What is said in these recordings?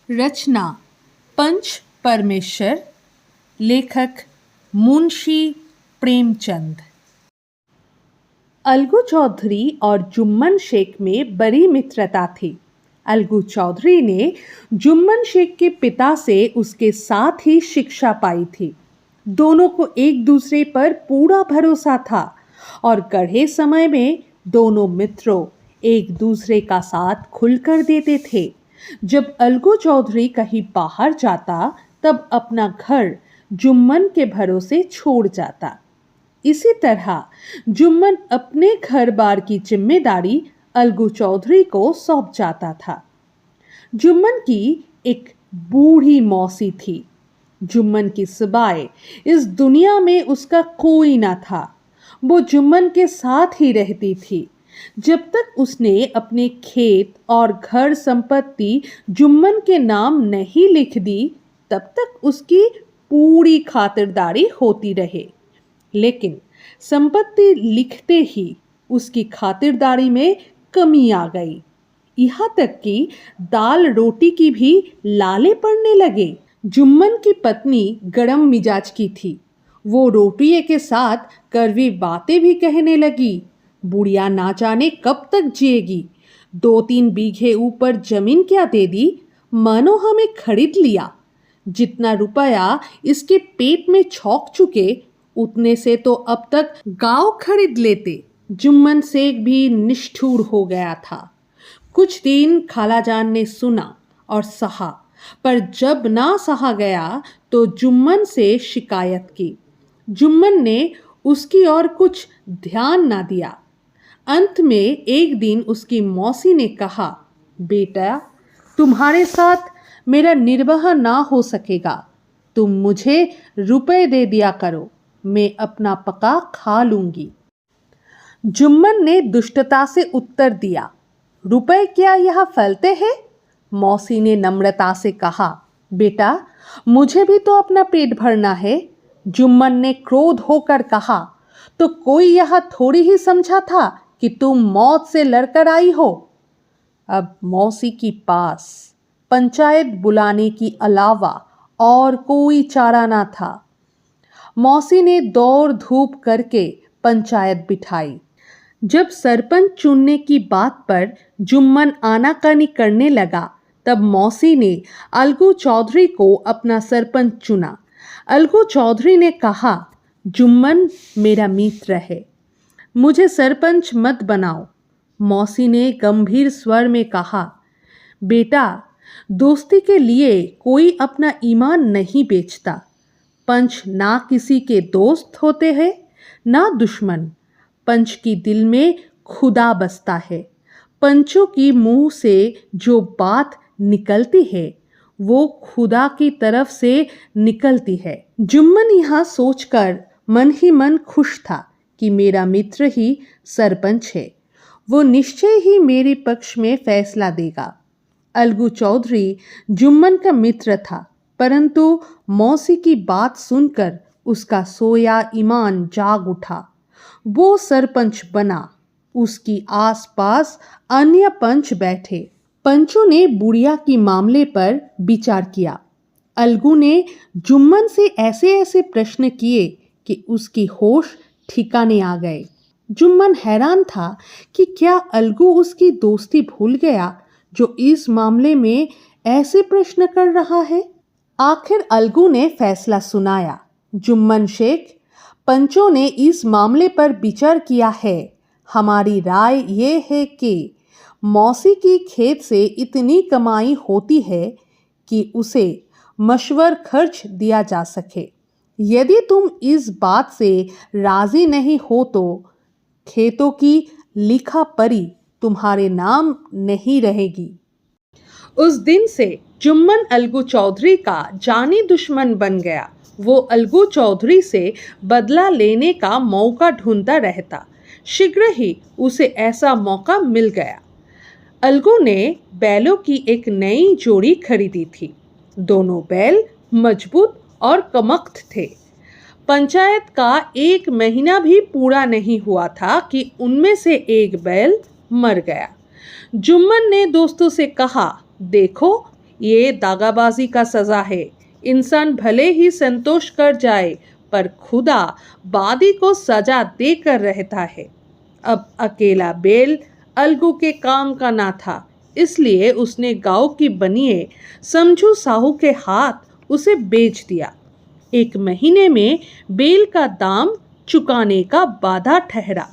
रचना पंच परमेश्वर, लेखक मुंशी प्रेमचंद। अलगू चौधरी और जुम्मन शेख में बड़ी मित्रता थी। अलगू चौधरी ने जुम्मन शेख के पिता से उसके साथ ही शिक्षा पाई थी। दोनों को एक दूसरे पर पूरा भरोसा था और कड़े समय में दोनों मित्रों एक दूसरे का साथ खुलकर देते थे। जब अलगू चौधरी कहीं बाहर जाता तब अपना घर जुम्मन के भरोसे छोड़ जाता। इसी तरह जुम्मन अपने घर बार की जिम्मेदारी अलगू चौधरी को सौंप जाता था। जुम्मन की एक बूढ़ी मौसी थी। जुम्मन की सिवाय इस दुनिया में उसका कोई ना था। वो जुम्मन के साथ ही रहती थी। जब तक उसने अपने खेत और घर संपत्ति जुम्मन के नाम नहीं लिख दी तब तक उसकी पूरी खातिरदारी होती रहे। लेकिन संपत्ति लिखते ही उसकी खातिरदारी में कमी आ गई। यहाँ तक कि दाल रोटी की भी लाले पड़ने लगे। जुम्मन की पत्नी गरम मिजाज की थी। वो रोटिये के साथ कड़वी बातें भी कहने लगी। बुढ़िया ना जाने कब तक जिएगी। 2-3 बीघे ऊपर जमीन क्या दे दी, मानो हमें खरीद लिया। जितना रुपया इसके पेट में छौंक चुके उतने से तो अब तक गांव खरीद लेते। जुम्मन शेख भी निष्ठुर हो गया था। कुछ दिन खालाजान ने सुना और सहा, पर जब ना सहा गया तो जुम्मन से शिकायत की। जुम्मन ने उसकी ओर कुछ ध्यान ना दिया। अंत में एक दिन उसकी मौसी ने कहा, बेटा, तुम्हारे साथ मेरा निर्वाह ना हो सकेगा। तुम मुझे रुपए दे दिया करो, मैं अपना पका खा लूंगी। जुम्मन ने दुष्टता से उत्तर दिया, रुपए क्या यहाँ फैलते हैं? मौसी ने नम्रता से कहा, बेटा, मुझे भी तो अपना पेट भरना है। जुम्मन ने क्रोध होकर कहा, तो कोई यह थोड़ी ही समझा था कि तुम मौत से लड़कर आई हो। अब मौसी के पास पंचायत बुलाने की अलावा और कोई चारा ना था। मौसी ने दौड़ धूप करके पंचायत बिठाई। जब सरपंच चुनने की बात पर जुम्मन आनाकानी करने लगा तब मौसी ने अलगू चौधरी को अपना सरपंच चुना। अलगू चौधरी ने कहा, जुम्मन मेरा मित्र है, मुझे सरपंच मत बनाओ। मौसी ने गंभीर स्वर में कहा, बेटा, दोस्ती के लिए कोई अपना ईमान नहीं बेचता। पंच ना किसी के दोस्त होते हैं ना दुश्मन। पंच की दिल में खुदा बसता है। पंचों की मुंह से जो बात निकलती है वो खुदा की तरफ से निकलती है। जुम्मन यह सोचकर मन ही मन खुश था कि मेरा मित्र ही सरपंच है। वो निश्चय ही मेरे पक्ष में फैसला देगा। अलगू चौधरी जुम्मन का मित्र था, परंतु मौसी की बात सुनकर उसका सोया ईमान जाग उठा। वो सरपंच बना। उसकी आसपास अन्य पंच बैठे। पंचों ने बुढ़िया के मामले पर विचार किया। अलगू ने जुम्मन से ऐसे ऐसे प्रश्न किए कि उसकी होश ठिकाने आ गए। जुम्मन हैरान था कि क्या अलगू उसकी दोस्ती भूल गया जो इस मामले में ऐसे प्रश्न कर रहा है। आखिर अलगू ने फैसला सुनाया, जुम्मन शेख, पंचों ने इस मामले पर विचार किया है। हमारी राय ये है कि मौसी की खेत से इतनी कमाई होती है कि उसे मशवर खर्च दिया जा सके। यदि तुम इस बात से राजी नहीं हो तो खेतों की लिखा परी तुम्हारे नाम नहीं रहेगी। उस दिन से जुम्मन अलगू चौधरी का जानी दुश्मन बन गया। वो अलगू चौधरी से बदला लेने का मौका ढूंढता रहता। शीघ्र ही उसे ऐसा मौका मिल गया। अलगू ने बैलों की एक नई जोड़ी खरीदी थी। दोनों बैल मजबूत और कमख्त थे। पंचायत का 1 महीना भी पूरा नहीं हुआ था कि उनमें से एक बैल मर गया। जुम्मन ने दोस्तों से कहा, देखो, ये दागाबाजी का सजा है। इंसान भले ही संतोष कर जाए पर खुदा बादी को सजा देकर रहता है। अब अकेला बैल अलगू के काम का ना था, इसलिए उसने गांव की बनिए समझू साहू के हाथ उसे बेच दिया। 1 महीने में बैल का दाम चुकाने का बाधा ठहरा।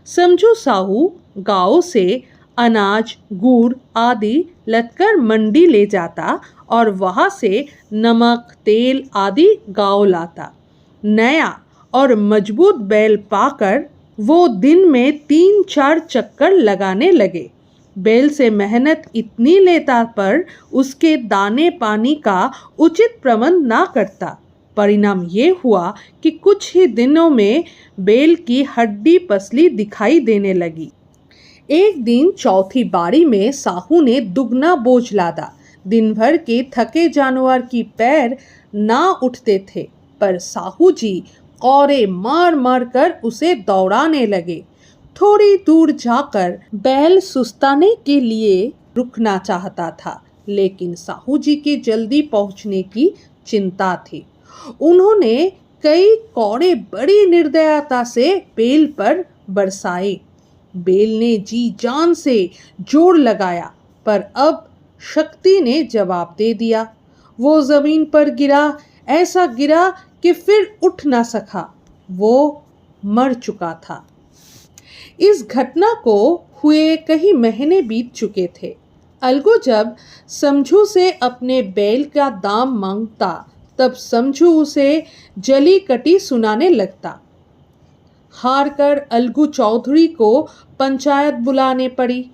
समझू साहू गांव से अनाज, गुड़ आदि लदकर मंडी ले जाता और वहां से नमक, तेल आदि गांव लाता। नया और मजबूत बैल पाकर वो दिन में 3-4 चक्कर लगाने लगे। बैल से मेहनत इतनी लेता पर उसके दाने पानी का उचित प्रबंध ना करता। परिणाम ये हुआ कि कुछ ही दिनों में बैल की हड्डी पसली दिखाई देने लगी। एक दिन चौथी बारी में साहू ने दुगना बोझ लादा। दिन भर के थके जानवर की पैर ना उठते थे, पर साहू जी कौरे मार मार कर उसे दौड़ाने लगे। थोड़ी दूर जाकर बैल सुस्ताने के लिए रुकना चाहता था, लेकिन साहू जी के जल्दी पहुंचने की चिंता थी। उन्होंने कई कौड़े बड़ी निर्दयता से बैल पर बरसाए। बैल ने जी जान से जोर लगाया, पर अब शक्ति ने जवाब दे दिया। वो जमीन पर गिरा, ऐसा गिरा कि फिर उठ ना सका। वो मर चुका था। इस घटना को हुए कई महीने बीत चुके थे। अलगू जब समझू से अपने बैल का दाम मांगता, तब समझू उसे जली कटी सुनाने लगता। हार कर अलगू चौधरी को पंचायत बुलाने पड़ी।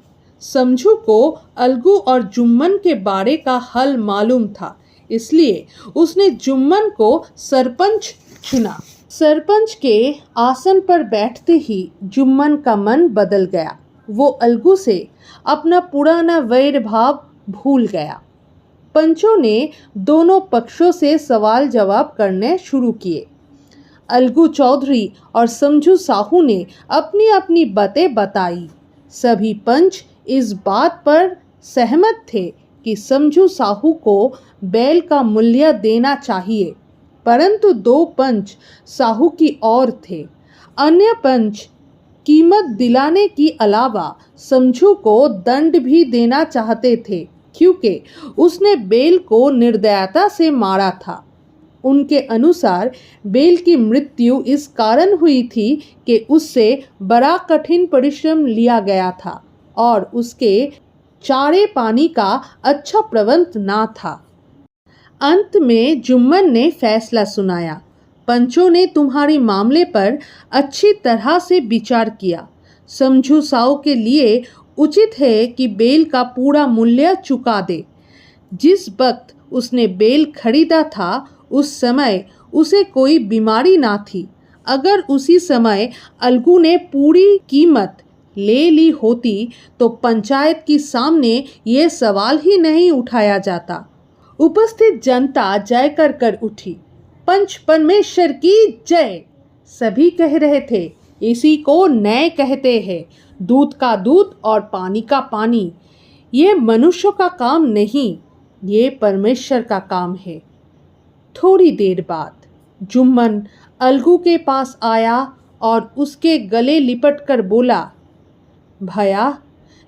समझू को अलगू और जुम्मन के बारे का हल मालूम था, इसलिए उसने जुम्मन को सरपंच चुना। सरपंच के आसन पर बैठते ही जुम्मन का मन बदल गया। वो अलगू से अपना पुराना वैर भाव भूल गया। पंचों ने दोनों पक्षों से सवाल जवाब करने शुरू किए। अलगू चौधरी और समझू साहू ने अपनी अपनी बातें बताई। सभी पंच इस बात पर सहमत थे कि समझू साहू को बैल का मूल्य देना चाहिए, परंतु 2 पंच साहू की ओर थे। अन्य पंच कीमत दिलाने की अलावा समझू को दंड भी देना चाहते थे, क्योंकि उसने बैल को निर्दयता से मारा था। उनके अनुसार बैल की मृत्यु इस कारण हुई थी कि उससे बड़ा कठिन परिश्रम लिया गया था और उसके चारे पानी का अच्छा प्रबंध ना था। अंत में जुम्मन ने फैसला सुनाया। पंचों ने तुम्हारी मामले पर अच्छी तरह से विचार किया। समझू साहू के लिए उचित है कि बैल का पूरा मूल्य चुका दे। जिस वक्त उसने बैल खरीदा था, उस समय उसे कोई बीमारी ना थी। अगर उसी समय अलगू ने पूरी कीमत ले ली होती तो पंचायत के सामने ये सवाल ही नहीं उठाया जाता। उपस्थित जनता जय कर उठी। पंच परमेश्वर की जय। सभी कह रहे थे, इसी को न्याय कहते हैं। दूध का दूध और पानी का पानी। ये मनुष्यों का काम नहीं, ये परमेश्वर का काम है। थोड़ी देर बाद जुम्मन अलगू के पास आया और उसके गले लिपट कर बोला, भैया,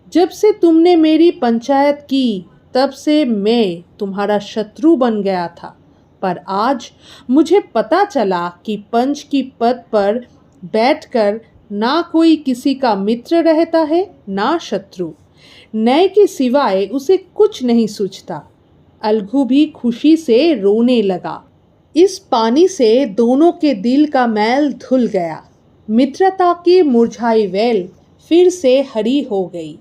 जब से तुमने मेरी पंचायत की तब से मैं तुम्हारा शत्रु बन गया था, पर आज मुझे पता चला कि पंच की पद पर बैठकर ना कोई किसी का मित्र रहता है ना शत्रु। न्याय के सिवाय उसे कुछ नहीं सूझता। अलगू भी खुशी से रोने लगा। इस पानी से दोनों के दिल का मैल धुल गया। मित्रता की मुरझाई वेल फिर से हरी हो गई।